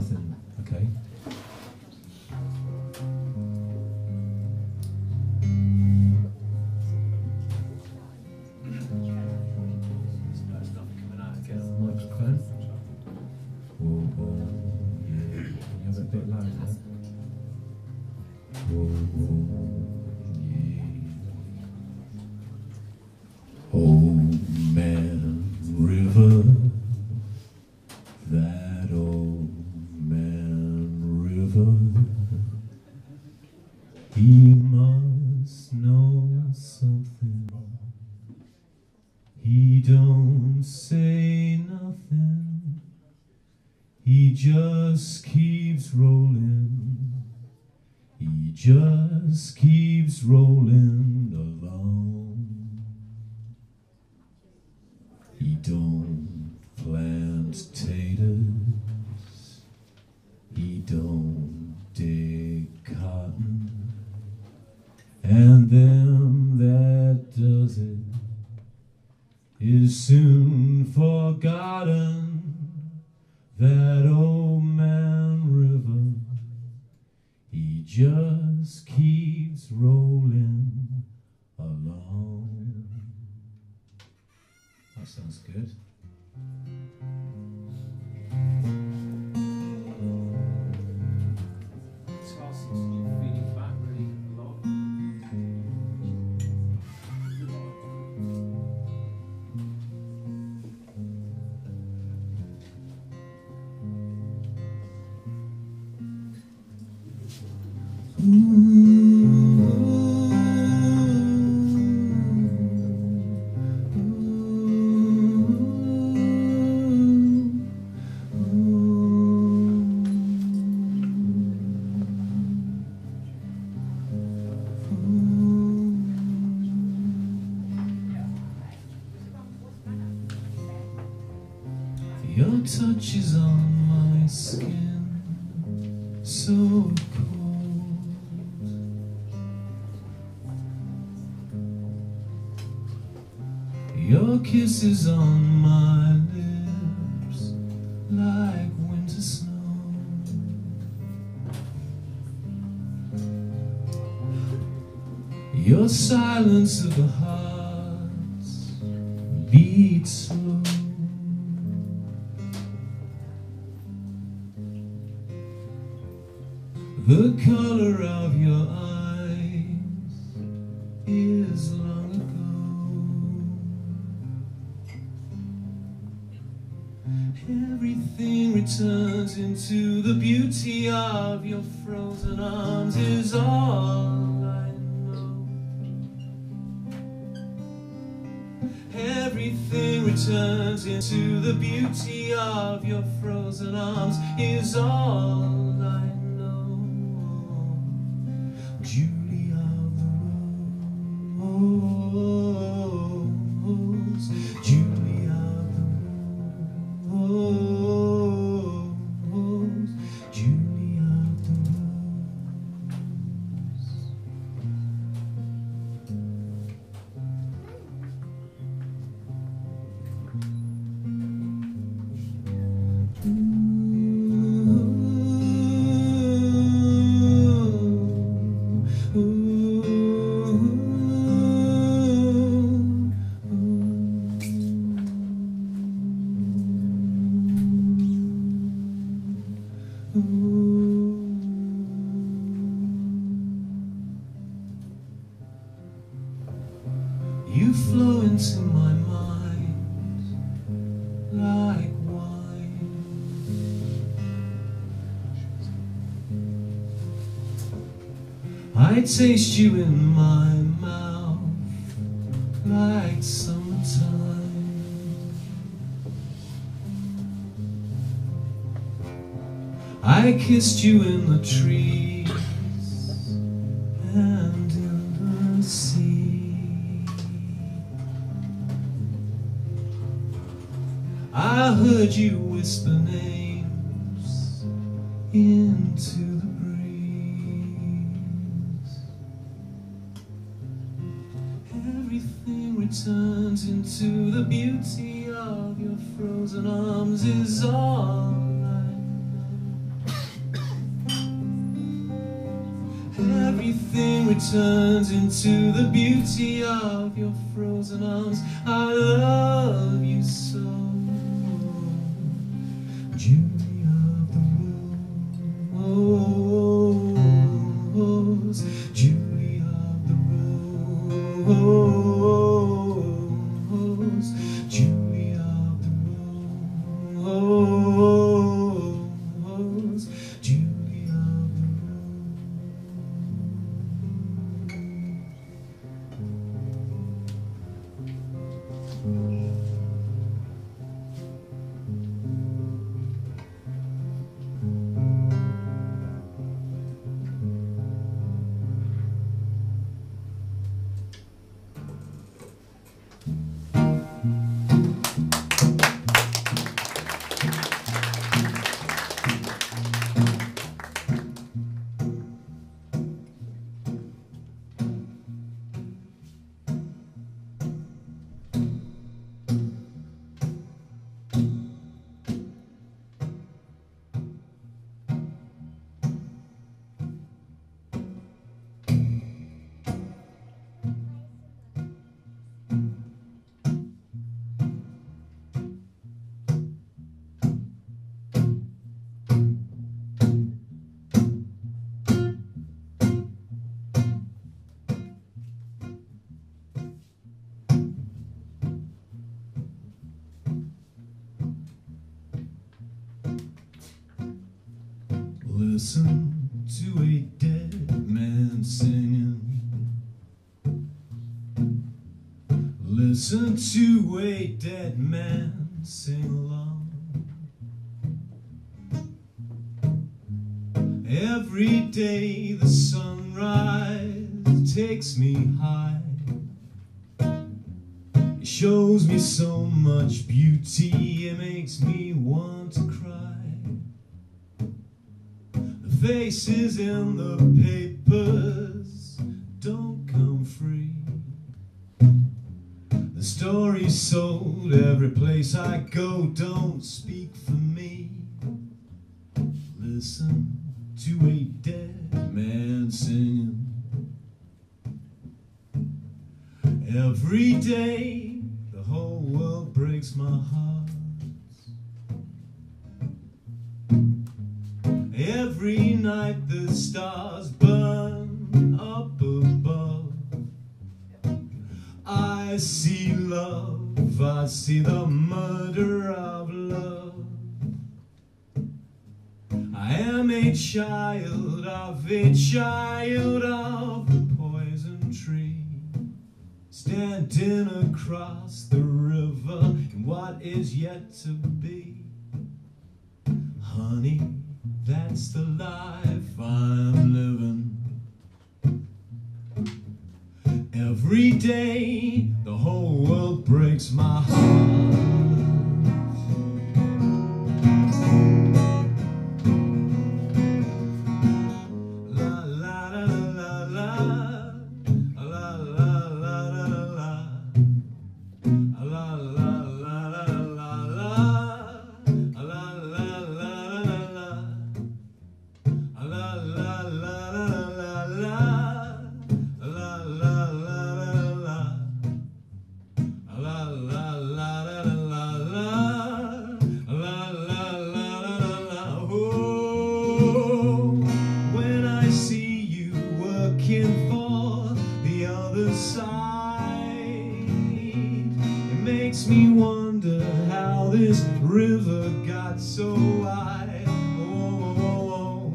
nothing, okay? Get the microphone. Whoa, whoa, yeah. Can you have it a bit louder? Whoa, whoa, yeah. Old man river, that old man river, he must know something. He don't say nothing, he just keeps rolling, he just keeps rolling along. He don't plant taters, he don't dig cotton, and them that does it is soon forgotten. That old man river, he just keeps rolling along. That sounds good. Your touch is on my skin, so cold. Your kiss is on my lips, like winter snow. Your silence of the hearts beats slow. The color of your eyes is long ago. Everything returns into the beauty of your frozen arms is all I know. Everything returns into the beauty of your frozen arms is all I know. Julie of the Rose, Julie of the Rose, Julie of the You flow into my mind like wine. I taste you in my mouth like summertime. I kissed you in the trees and in the sea. I heard you whisper names into the breeze. Everything returns into the beauty of your frozen arms is all I know. everything returns into the beauty of your frozen arms. I love you so. Julie of the Rose, Julie of the Rose, Julie of the Rose, Julie of the Listen to a dead man singing. Listen to a dead man sing along. Every day the sunrise takes me high. It shows me so much beauty, it makes me want to cry. Faces in the papers don't come free. The stories sold every place I go don't speak for me. Listen to a dead man singing. Every day the whole world breaks my heart. Every night the stars burn up above. I see love, I see the murder of love. I am a child of the poison tree, standing across the river in what is yet to be. Honey, that's the life I'm living. Every day the whole world breaks my heart. When I see you working for the other side, it makes me wonder how this river got so wide. Oh,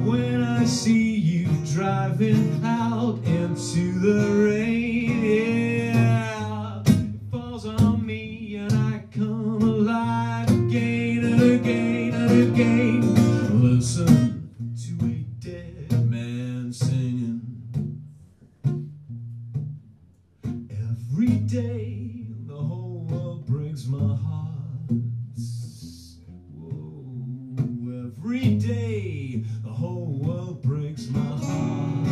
when I see you driving out into the rain, yeah, it falls on me and I come alive again and again and again. Listen to a dead man singing. Every day the whole world breaks my heart. Whoa, every day the whole world breaks my heart.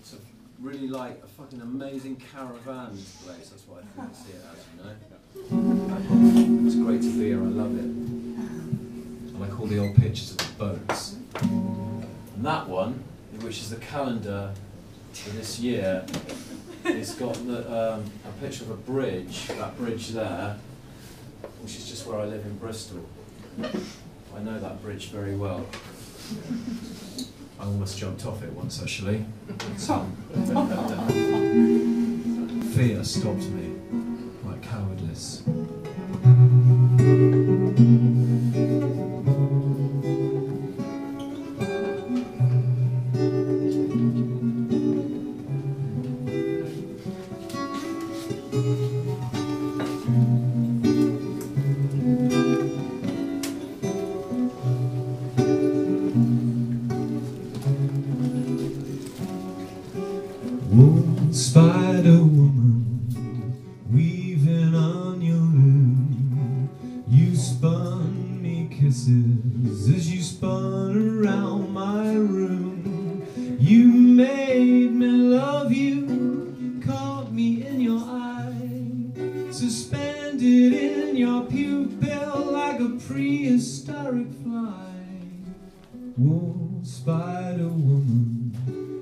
It's really like a fucking amazing caravan place. That's what I see it as, you know. It's great to be here. I love it. I like all the old pictures of the boats. And that one, which is the calendar for this year, it's got a picture of a bridge. That bridge there, which is just where I live in Bristol. I know that bridge very well. I almost jumped off it once, actually. Fear stopped me, like cowardice. Spider woman, weaving on your loom, you spun me kisses as you spun around my room. You made me love you, caught me in your eye, suspended in your pupil like a prehistoric fly. Whoa, spider woman,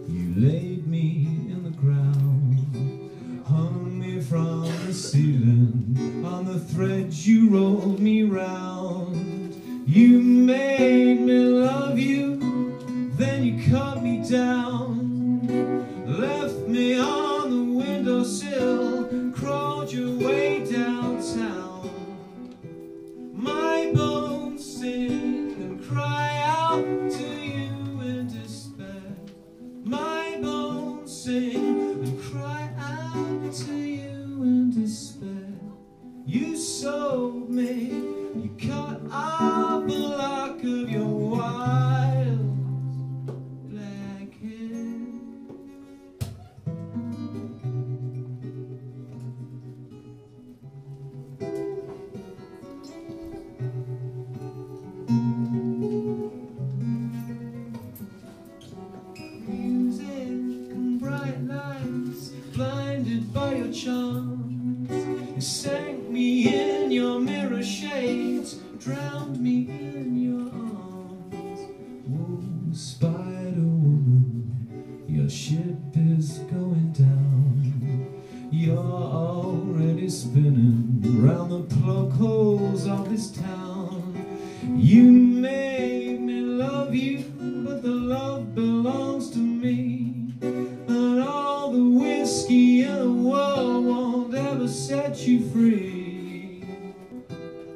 you laid me in the ground, hung me from the ceiling, on the threads you rolled me round. You made me love you, then you cut me down, left me on the windowsill, crawled your way downtown. My bones sing and cry out to you in despair. My bones sing and cry out to you in despair. You sold me, you cut off a lock of your wild black hair. Blinded by your charms, you sank me in your mirror shades, drowned me in your arms. Whoa, spider woman, your ship is going down. You're already spinning round the plug holes of this town. You made me love you, but the love belongs to me. Whiskey in the world won't ever set you free.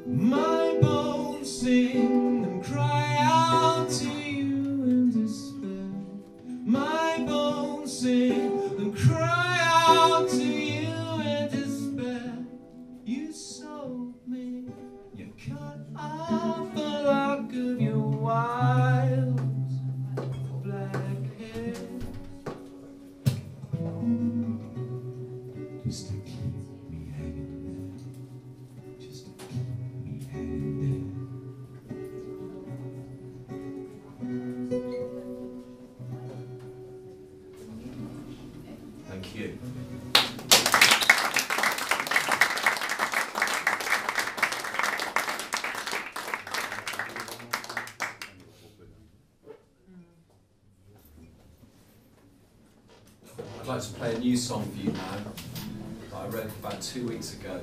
My bones sing and cry out to you in despair. My bones sing and cry out to you in despair. You sold me, you cut off the lock of your wild black hair. Just to keep me hanging there, just to keep me hanging there. Thank you. I'd like to play a new song for you now that I wrote about 2 weeks ago.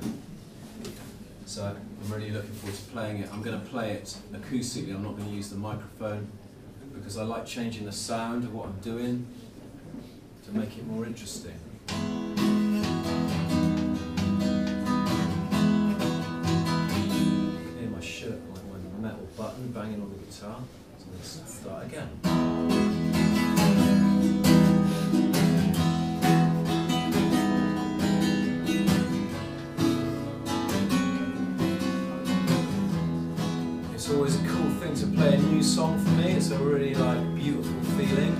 So I'm really looking forward to playing it. I'm going to play it acoustically. I'm not going to use the microphone because I like changing the sound of what I'm doing to make it more interesting. Hear my shirt, my metal button banging on the guitar. So let's start again. It's always a cool thing to play a new song for me. It's a really beautiful feeling.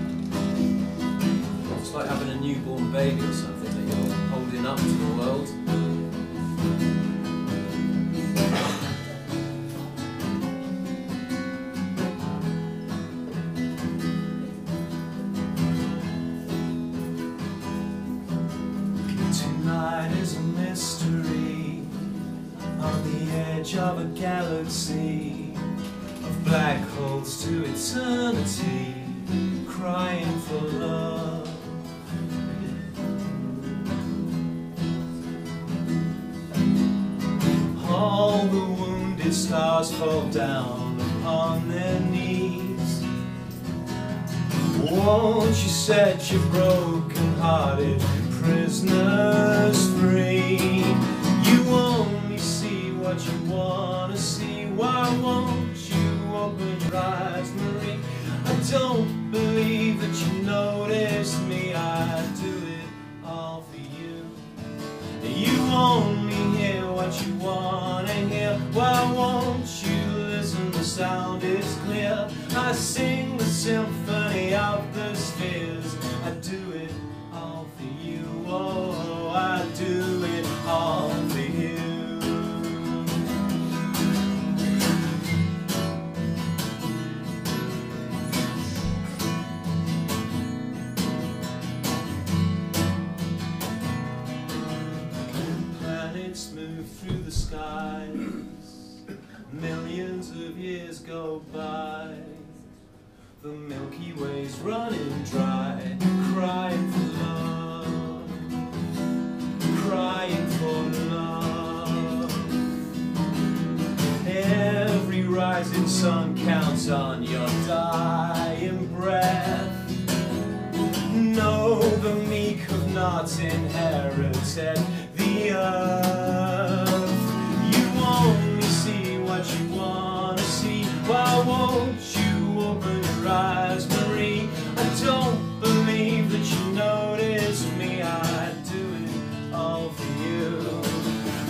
It's like having a newborn baby or something that you're holding up to the world. night is a mystery on the edge of a galaxy of black holes to eternity, crying for love. All the wounded stars fall down upon their knees. Won't you set your broken-hearted prisoners free? You only see what you want to see. Why won't you open your eyes, Marie? I don't believe that you noticed me. I do it all for you. You only hear what you want to hear. Why won't you listen? The sound is clear. I sing the symphony of the spheres. I do it all for you. Oh, I do it all for you. Planets move through the skies, millions of years go by. The Milky Way's running dry, crying for love, crying for love. Every rising sun counts on your dying breath. No, the meek have not inherited the earth. You only see what you want to see. Why won't you open your eyes, Marie? I don't believe that you noticed me. I do it all for you.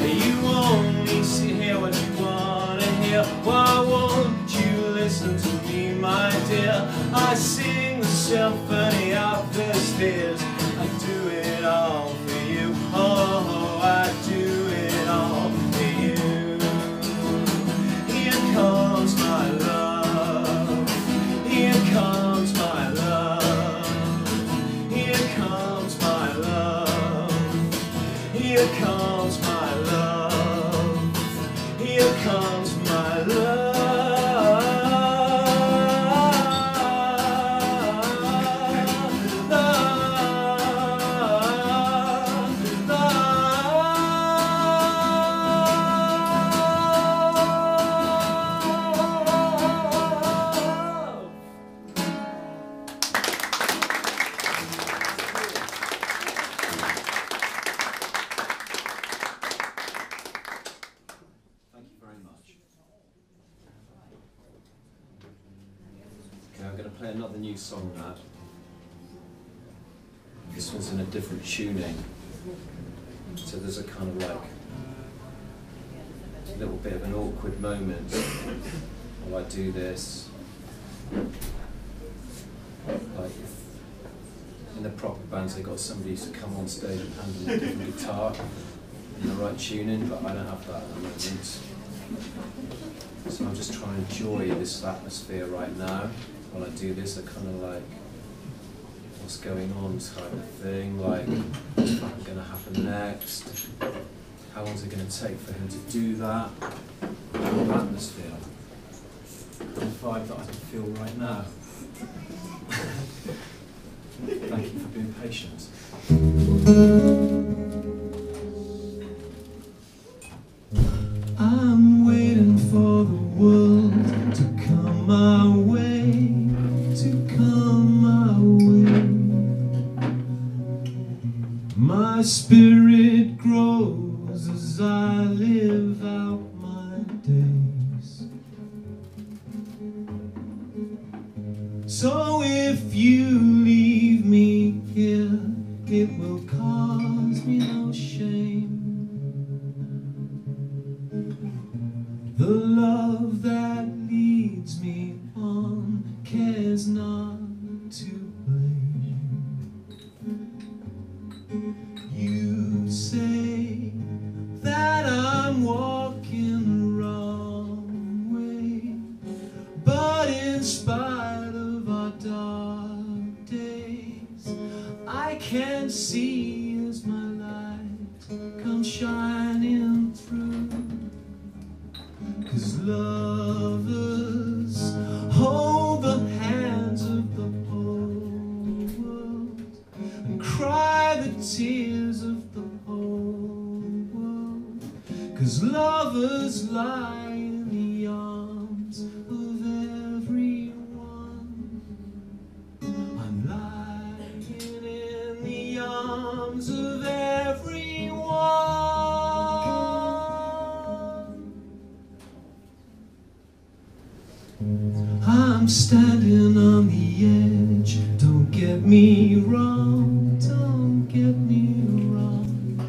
You only hear what you want to hear. Why won't you listen to me, my dear? I sing the symphony of the spheres. I do it all for you. Oh, I do it all for you. Here comes my love. Here comes my love. Here comes my love. Here comes my love. Here comes my love. I'm going to play another new song now. This one's in a different tuning. So there's a kind of like a little bit of an awkward moment while I do this. Like in the proper bands they got somebody to come on stage and handle a different guitar in the right tuning, but I don't have that at the moment. So I'm just trying to enjoy this atmosphere right now. When I do this, I kind of like, what's going on type of thing, like, what's going to happen next, how long is it going to take for him to do that, the atmosphere, the vibe that I can feel right now. Thank you for being patient. I'm waiting for the world to come my way, to come my way. My spirit grows as I live out my days. So if you leave me here, it will cause me no shame. The love that leads me on cares not to blame. You say that I'm walking the wrong way, but in spite of our dark days, I can see as my light shining through. 'Cause lovers hold the hands of the whole world and cry the tears of the whole world. 'Cause lovers lie in the arms of everyone. I'm lying in the arms of everyone. I'm standing on the edge, don't get me wrong, don't get me wrong.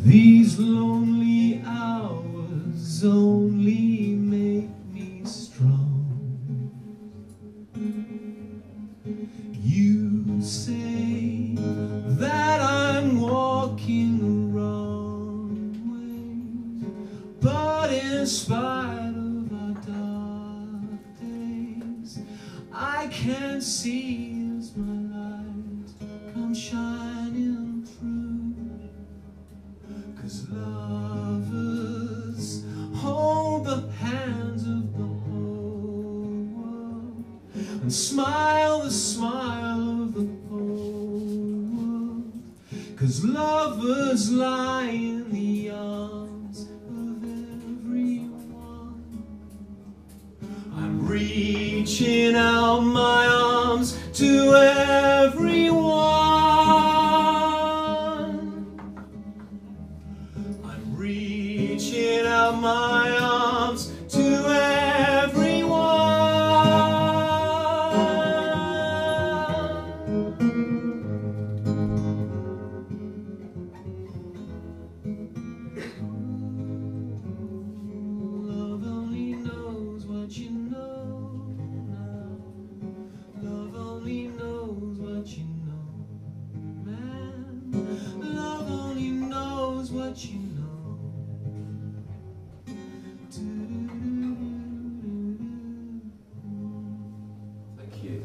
These lonely hours only make me strong. You say that I'm walking the wrong way, but in spite of our dark days, I can see as my light comes shining through. 'Cause lovers hold the hands of the whole world and smile the smile of the whole world. 'Cause lovers lie in the arms of everyone. I'm reaching out my arms to everyone. I'm reaching out my arms to Love only knows what you know now. Love only knows what you know, man. Love only knows what you know. Thank you.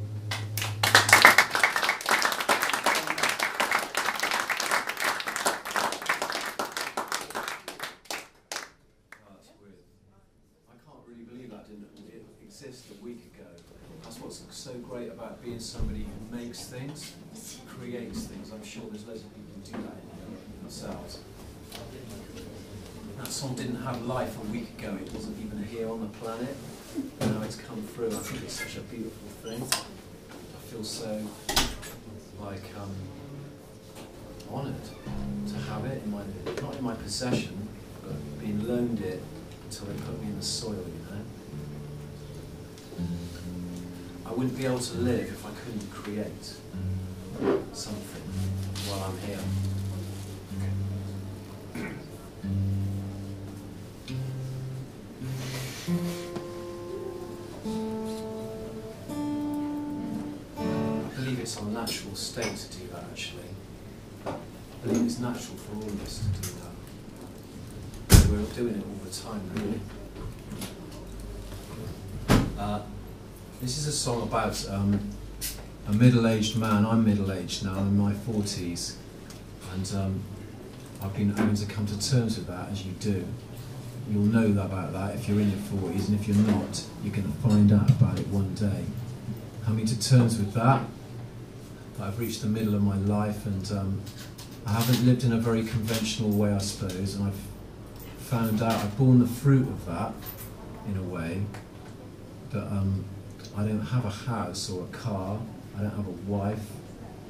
Exist a week ago. That's what's so great about being somebody who makes things, creates things. I'm sure there's loads of people who do that themselves. That song didn't have life a week ago. It wasn't even here on the planet. Now it's come through. I think it's such a beautiful thing. I feel so like honoured to have it in my, not in my possession, but being loaned it until they put me in the soil, you know. I wouldn't be able to live if I couldn't create something while I'm here. I believe it's our natural state to do that, actually. I believe it's natural for all of us to do that. We're doing it all the time, really. This is a song about a middle-aged man. I'm middle-aged now, I'm in my 40s, and I've been having to come to terms with that, as you do. You'll know about that if you're in your 40s, and if you're not, you're going to find out about it one day. Coming to terms with that, I've reached the middle of my life, and I haven't lived in a very conventional way, I suppose, and I've found out, I've borne the fruit of that, in a way, that I don't have a house or a car, I don't have a wife,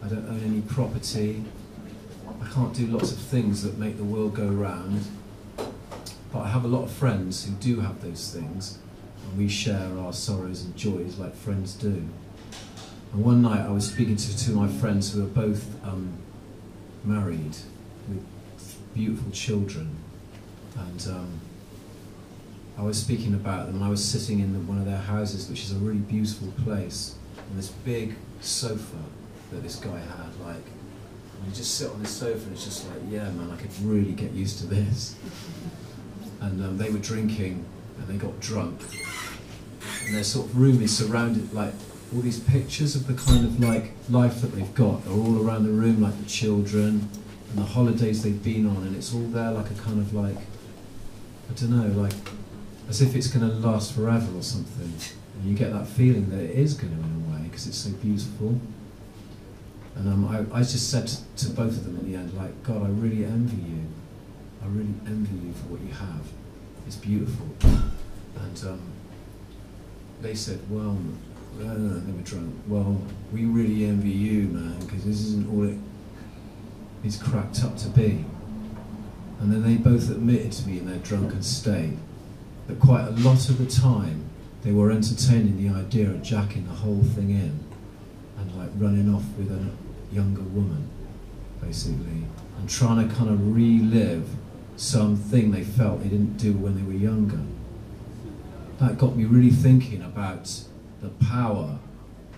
I don't own any property, I can't do lots of things that make the world go round, but I have a lot of friends who do have those things, and we share our sorrows and joys like friends do. And one night I was speaking to two of my friends who are both married with beautiful children, and I was speaking about them. I was sitting in one of their houses, which is a really beautiful place, and this big sofa that this guy had, like, and you just sit on this sofa and it's just like, yeah man, I could really get used to this. And they were drinking and they got drunk, and their sort of room is surrounded, like, all these pictures of the kind of like life that they've got are all around the room, like the children and and the holidays they've been on, and it's all there like a kind of like, I don't know, like as if it's going to last forever or something. And you get that feeling that it is going to in a way, because it's so beautiful. And I just said to both of them in the end, like, God, I really envy you. I really envy you for what you have. It's beautiful. And they said, well, they were drunk. Well, we really envy you, man, because this isn't all it's cracked up to be. And then they both admitted to me in their drunken state that quite a lot of the time they were entertaining the idea of jacking the whole thing in and like running off with a younger woman, basically, and trying to kind of relive something they felt they didn't do when they were younger. That got me really thinking about the power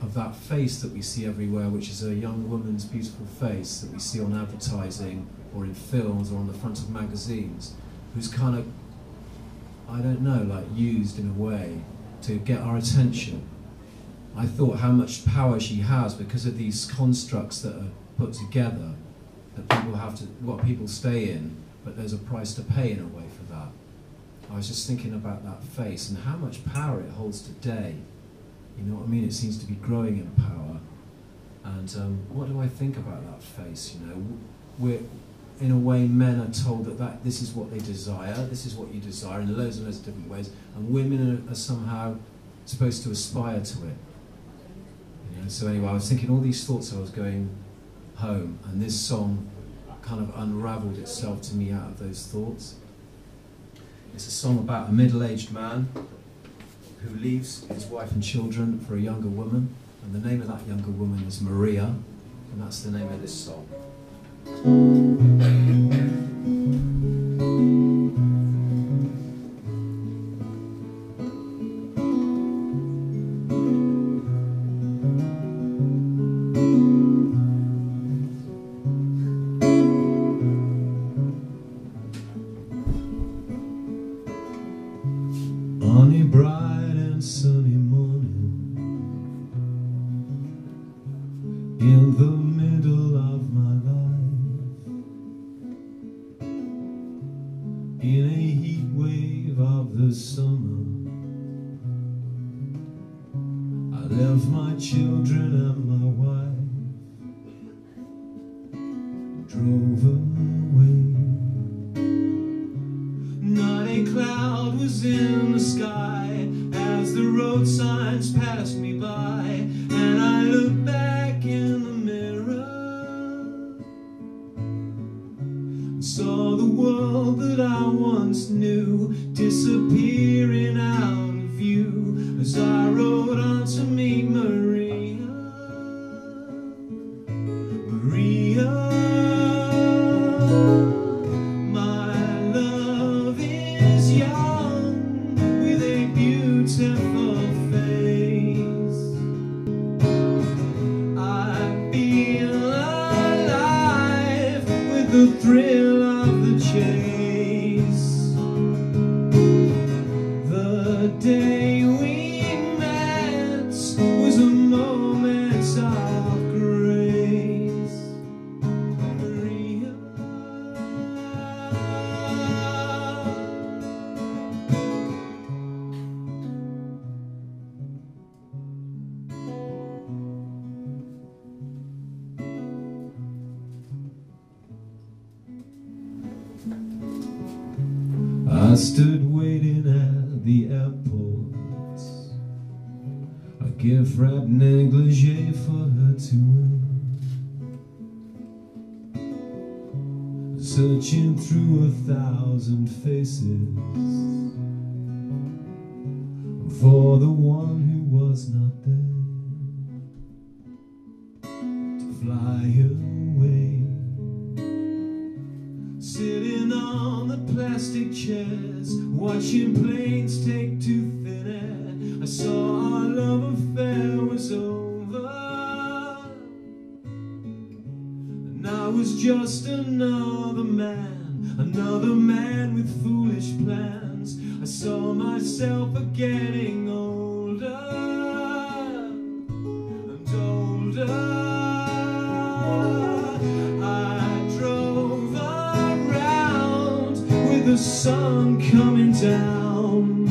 of that face that we see everywhere, which is a young woman's beautiful face that we see on advertising or in films or on the front of magazines, who's kind of, I don't know, like used in a way to get our attention. I thought how much power she has because of these constructs that are put together, that people have to, what people stay in, but there's a price to pay in a way for that. I was just thinking about that face and how much power it holds today. You know what I mean? It seems to be growing in power. And what do I think about that face? You know, we're, in a way, men are told that this is what they desire, this is what you desire in loads and loads of different ways, and women are somehow supposed to aspire to it. You know, so anyway, I was thinking all these thoughts as I was going home, and this song kind of unraveled itself to me out of those thoughts. It's a song about a middle-aged man who leaves his wife and children for a younger woman, and the name of that younger woman is Maria, and that's the name of this song. On a bright and sunny morning, in the middle of my life, in a heat wave of the summer, I left my children and my wife, drove away. Not a cloud was in the sky as the road signs passed me by, and I looked back in the mirror and saw the world that I once knew disappearing out of view as I rode on to meet Maria. Maria, beautiful face. I feel alive with the thrill of the chase. The day we met was a moment of grace. Maria, I stood waiting at the airport, a gift-wrapped negligee for her to wear, searching through 1,000 faces for the one who was not there to fly away. Sitting on the plastic chairs, watching planes take to thin air, I saw our love affair was over, and I was just another man with foolish plans. I saw myself getting older and older. I drove sun coming down.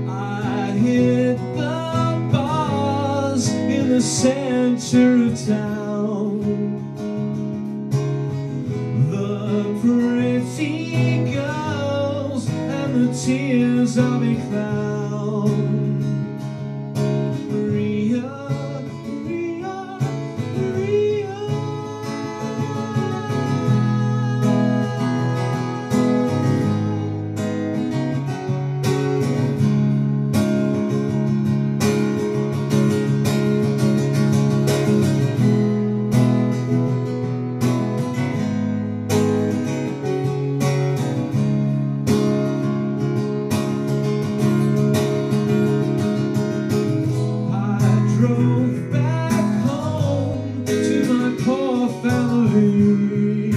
I hit the bars in the center of town. The pretty girls and the tears of a clown. Drove back home to my poor family,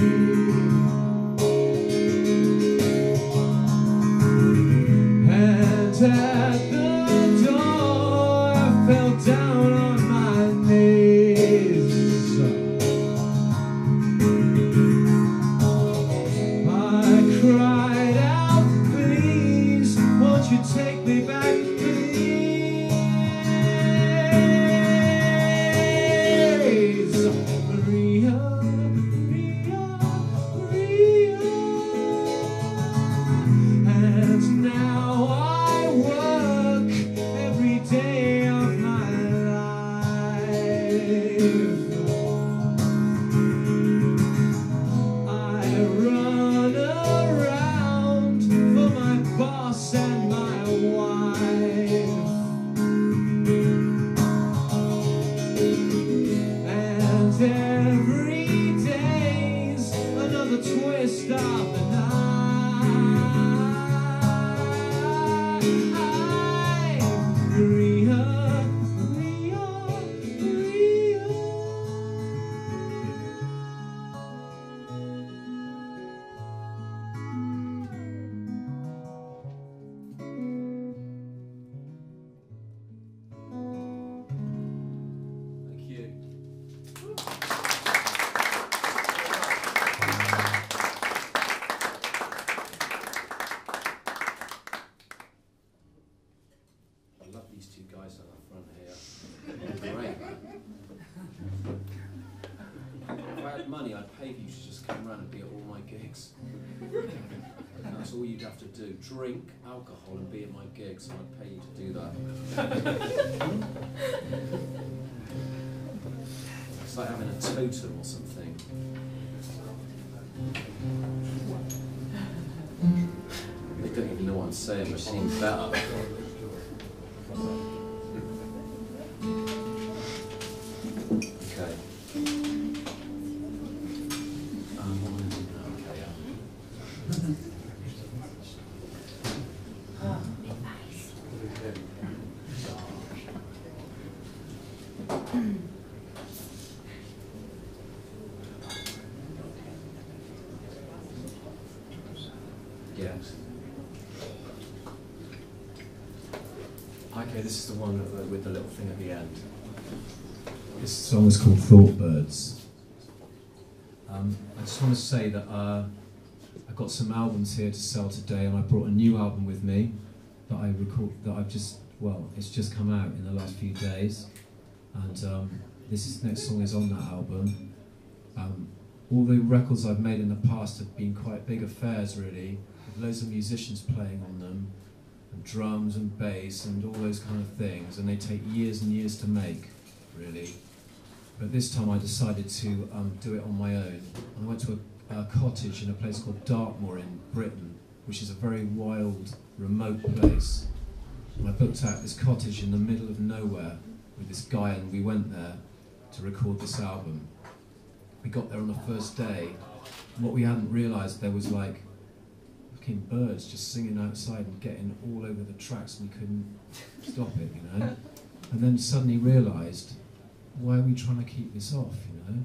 and at the door I fell down on my knees. I cried out, please, won't you take me back, please? Every day's another twist of the night. Maria, Maria, Maria. Thank you. I love these two guys on the front here. Great. If I had money, I'd pay you to just come around and be at all my gigs. And that's all you'd have to do. Drink alcohol and be at my gigs, and I'd pay you to do that. It's like having a totem or something. They don't even know what I'm saying, but it seems better. Okay. What am I doing now? Okay, Yes. Okay, this is the one with the little thing at the end. This song is called Thought Birds. I just want to say that I've got some albums here to sell today, and I brought a new album with me that I record, that I've just, well, it's just come out in the last few days, and this next song is on that album. All the records I've made in the past have been quite big affairs, really, with loads of musicians playing on them, and drums and bass and all those kind of things, and they take years and years to make, really. But this time I decided to do it on my own. I went to a cottage in a place called Dartmoor in Britain, which is a very wild, remote place. And I booked out this cottage in the middle of nowhere with this guy, and we went there to record this album. We got there on the first day, and what we hadn't realised, there was like fucking birds just singing outside and getting all over the tracks, and we couldn't stop it, you know. And then suddenly realised, why are we trying to keep this off, you know?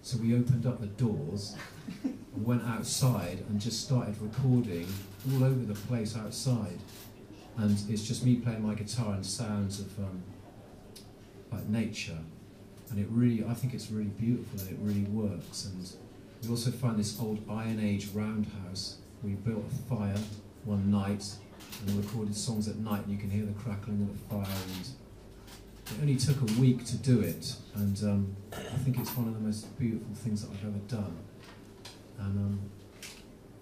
So we opened up the doors and went outside and just started recording all over the place outside. And it's just me playing my guitar and sounds of like nature. And it really, I think it's really beautiful and it really works. And We also find this old Iron Age roundhouse. We built a fire one night and we recorded songs at night, and you can hear the crackling of the fire. And it only took a week to do it, and I think it's one of the most beautiful things that I've ever done. And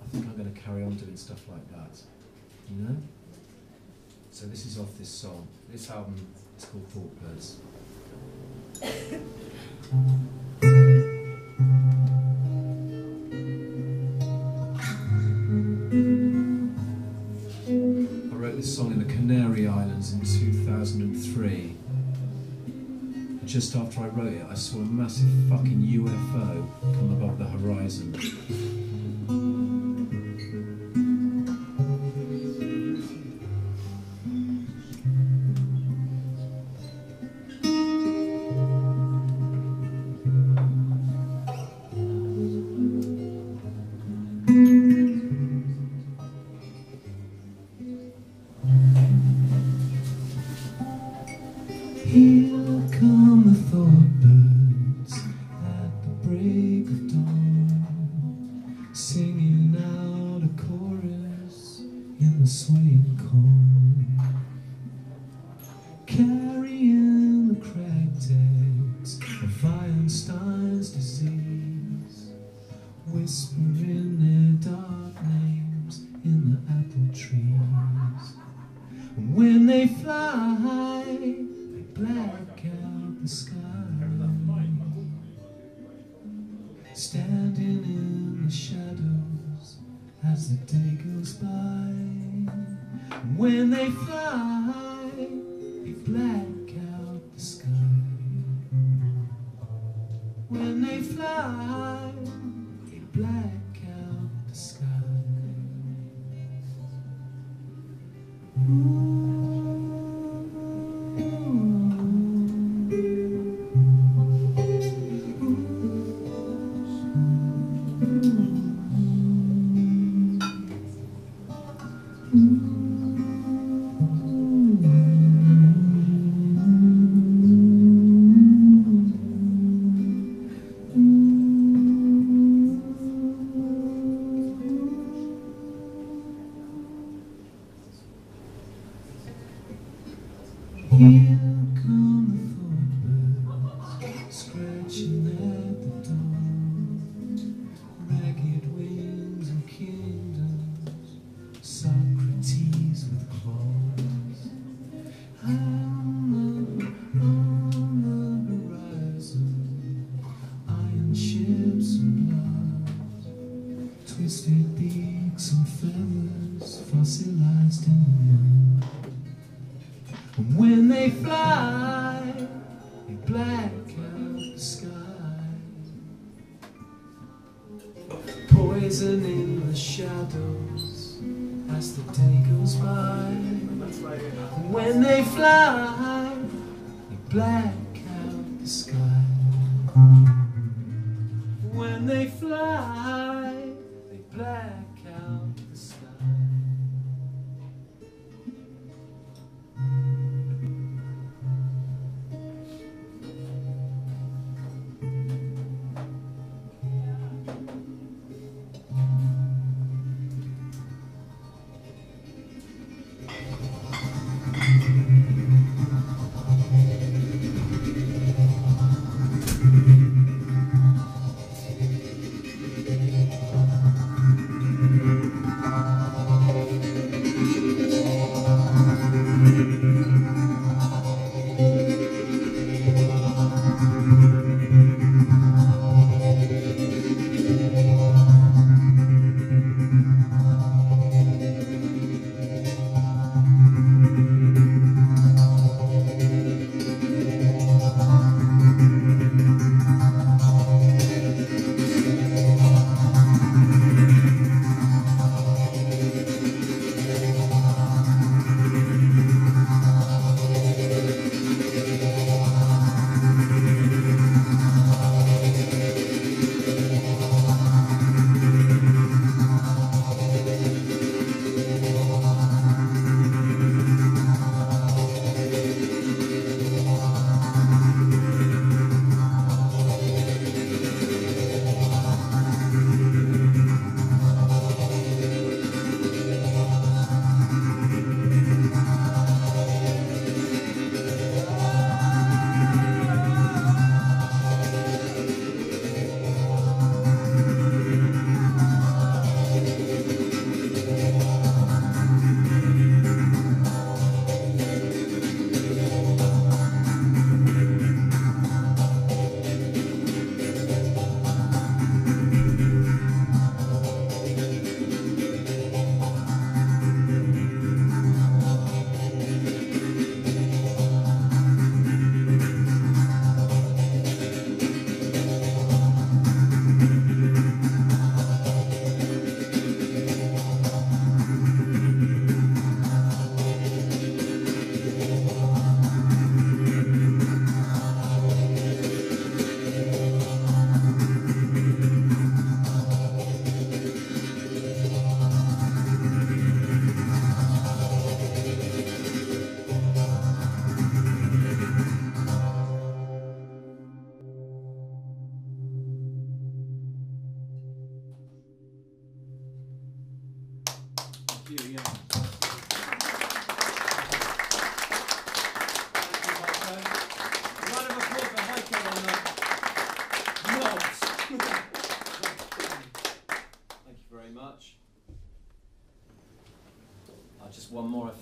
I think I'm going to carry on doing stuff like that, you know? So this is off this song. This album is called Thought Birds. I wrote this song in the Canary Islands in 2003. Just after I wrote it, I saw a massive fucking UFO come above the horizon. Here come the thought birds at the break of dawn, singing out a chorus in the swaying corn, carrying the cracked eggs of Einstein's disease, whispering their dark names in the apple trees. And when they fly, black out the sky, standing in the shadows as the day goes by. And when they fly, they black out the sky. When they fly, they black out the sky. Here come the thought birds, scratching at the door, ragged wings and kingdoms, Socrates with claws. On the horizon, iron ships and bloods, twisted beaks and feathers, fossilized in the mud. And when they fly, they black out the sky, poison in the shadows as the day goes by. And when they fly, they black out the sky. When they fly, they black out the sky.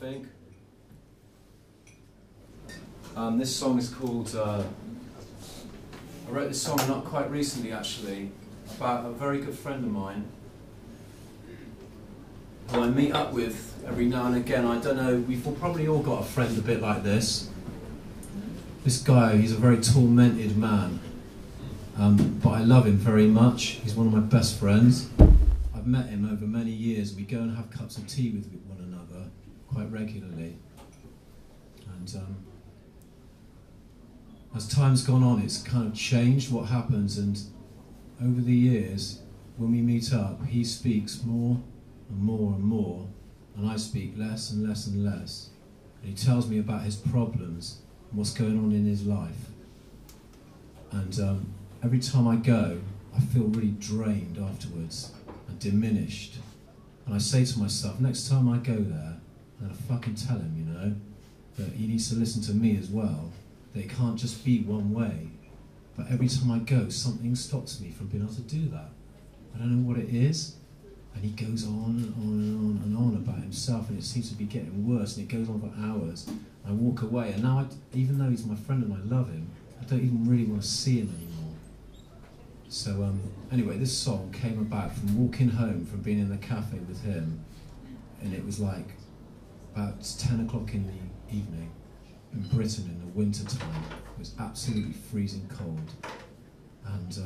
think. This song is called, I wrote this song not quite recently actually, about a very good friend of mine who I meet up with every now and again. I don't know, we've probably all got a friend a bit like this. This guy, he's a very tormented man, but I love him very much. He's one of my best friends. I've met him over many years. We go and have cups of tea with one another quite regularly. And as time's gone on, it's kind of changed what happens, and over the years, when we meet up, he speaks more and more and more, and I speak less and less and less. And he tells me about his problems and what's going on in his life. And every time I go, I feel really drained afterwards and diminished. And I say to myself, next time I go there, I'm gonna fucking tell him, you know, that he needs to listen to me as well, that it can't just be one way. But every time I go, something stops me from being able to do that. I don't know what it is. And he goes on and on and on and on about himself, and it seems to be getting worse, and it goes on for hours. I walk away, and now, even though he's my friend and I love him, I don't even really want to see him anymore. So anyway, this song came about from walking home from being in the cafe with him, and it was like about 10 o'clock in the evening in Britain in the winter time. It was absolutely freezing cold, and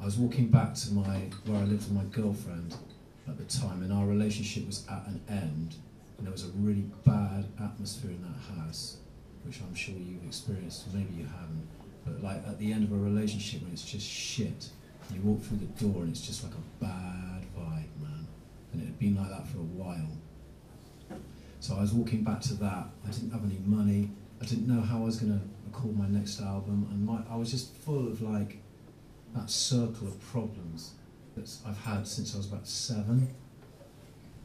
I was walking back to where I lived with my girlfriend at the time, and our relationship was at an end, and there was a really bad atmosphere in that house, which I'm sure you've experienced, or maybe you haven't, but like at the end of a relationship when it's just shit, and you walk through the door and it's just like a bad vibe, man, and it had been like that for a while. So I was walking back to that. I didn't have any money, I didn't know how I was going to record my next album, and I was just full of like that circle of problems that I've had since I was about 7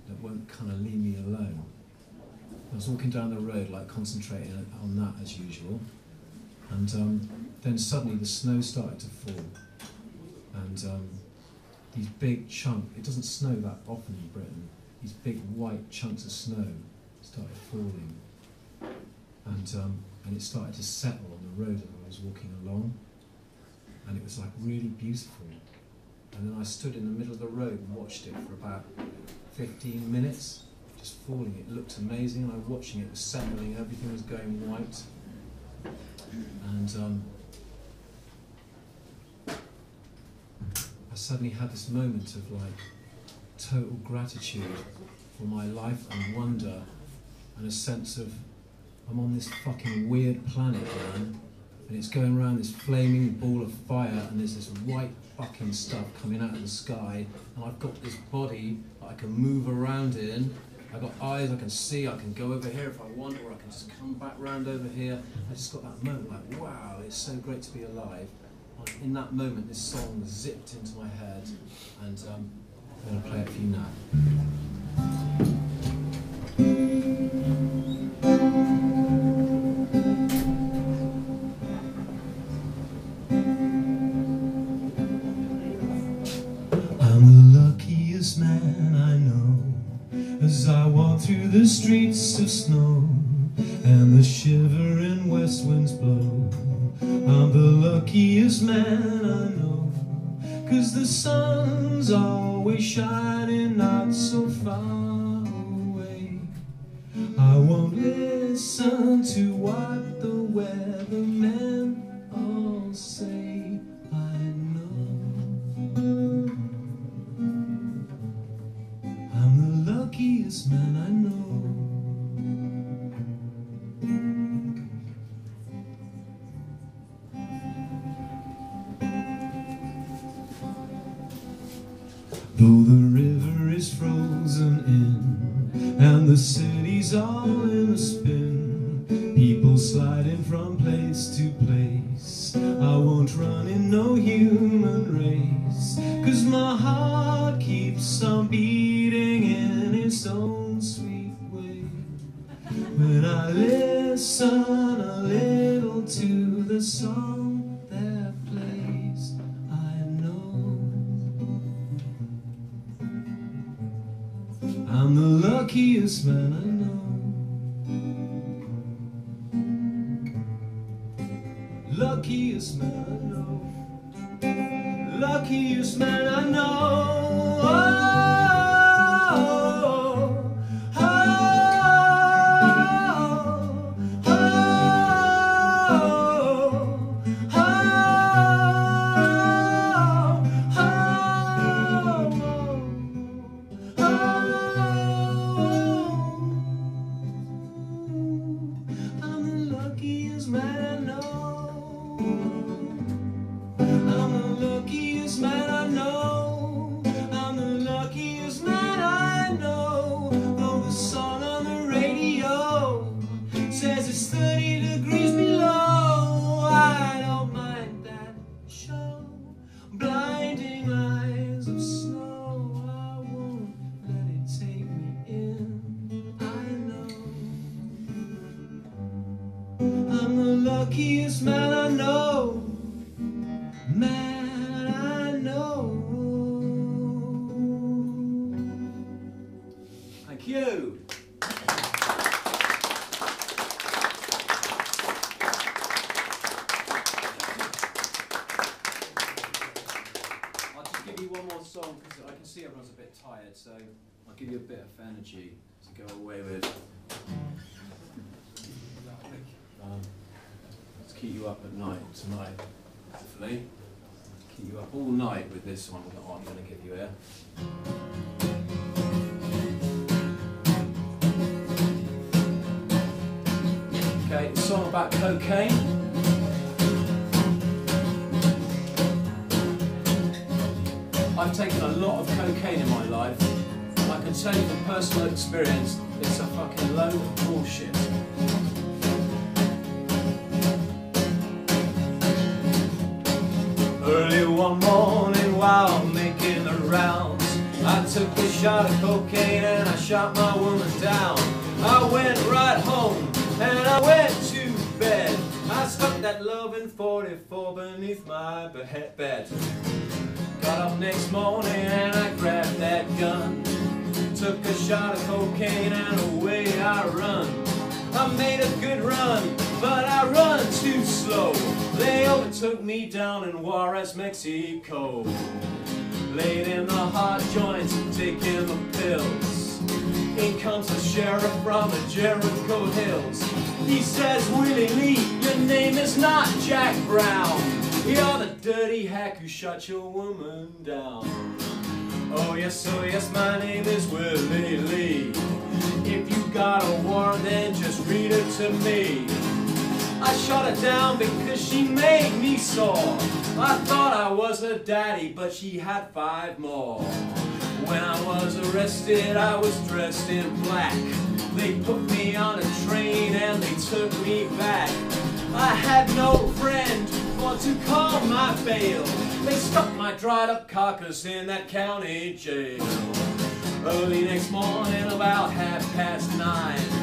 that won't kind of leave me alone. I was walking down the road like concentrating on that as usual, and then suddenly the snow started to fall, and these big chunks, it doesn't snow that often in Britain, these big white chunks of snow started falling, and it started to settle on the road as I was walking along. And it was like really beautiful. And then I stood in the middle of the road and watched it for about 15 minutes, just falling. It looked amazing, and I was watching it, was settling, everything was going white. And I suddenly had this moment of like total gratitude for my life and wonder, and a sense of, I'm on this fucking weird planet, man. And it's going around this flaming ball of fire, and there's this white fucking stuff coming out of the sky, and I've got this body that I can move around in. I've got eyes, I can see, I can go over here if I want, or I can just come back round over here. I just got that moment like, wow, it's so great to be alive. And in that moment, this song zipped into my head, and I'm going to play it for you now. Man I know, as I walk through the streets of snow and the shivering west winds blow. I'm the luckiest man I know, 'cause the sun's always shining not so far away. I won't listen to what the weathermen all say. I know I'm the luckiest man I know. Though the river is frozen in and the city's all in a spin, people sliding from place to place, I won't run in no human race, 'cause my heart keeps on beating in its own sweet way. When I listen a little to the song that plays, I know I'm the luckiest man I know. luckiest man I know. Luckiest man I know. Oh. Luckiest man I know, man I know. Thank you. I'll just give you one more song because I can see everyone's a bit tired, so I'll give you a bit of energy to go away with. Keep you up at night tonight, hopefully. Keep you up all night with this one that I'm going to give you here. Okay, it's a song about cocaine. I've taken a lot of cocaine in my life, and I can tell you from personal experience, it's a fucking load of bullshit. Early one morning while making the rounds, I took a shot of cocaine and I shot my woman down. I went right home and I went to bed. I stuck that loving 44 beneath my bed. Got up next morning and I grabbed that gun. Took a shot of cocaine and away I run. I made a good run, but I run too slow. They overtook me down in Juarez, Mexico. Laid in the hot joints, taking the pills. In comes the sheriff from the Jericho Hills. He says, Willie Lee, your name is not Jack Brown. You're the dirty hack who shot your woman down. Oh yes, my name is Willie Lee. If you got a warrant, then just read it to me. I shot her down because she made me sore. I thought I was her daddy, but she had 5 more. When I was arrested, I was dressed in black. They put me on a train and they took me back. I had no friend for to call my bail. They stuck my dried up carcass in that county jail. Early next morning, about 9:30,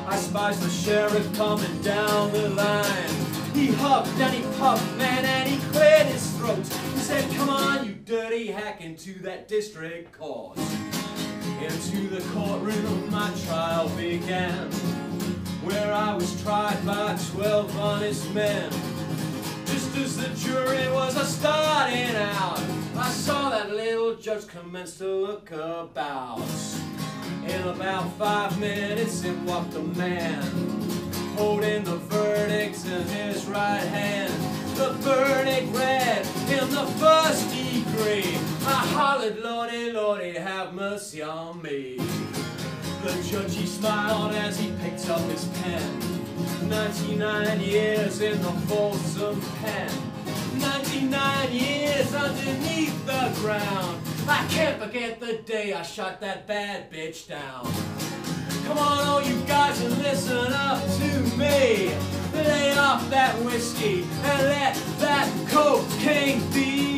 I spies the sheriff coming down the line. He huffed and he puffed, man, and he cleared his throat. He said, come on, you dirty hack, into that district court. Into the courtroom my trial began, where I was tried by 12 honest men. Just as the jury was starting out, I saw that little judge commence to look about. In about 5 minutes in walked a man, holding the verdicts in his right hand. The verdict read in the first degree. I hollered, Lordy, Lordy, have mercy on me. The judge, he smiled as he picked up his pen. 99 years in the Folsom pen. 99 years underneath the ground. I can't forget the day I shot that bad bitch down. Come on, all you guys, and listen up to me. Lay off that whiskey and let that cocaine be.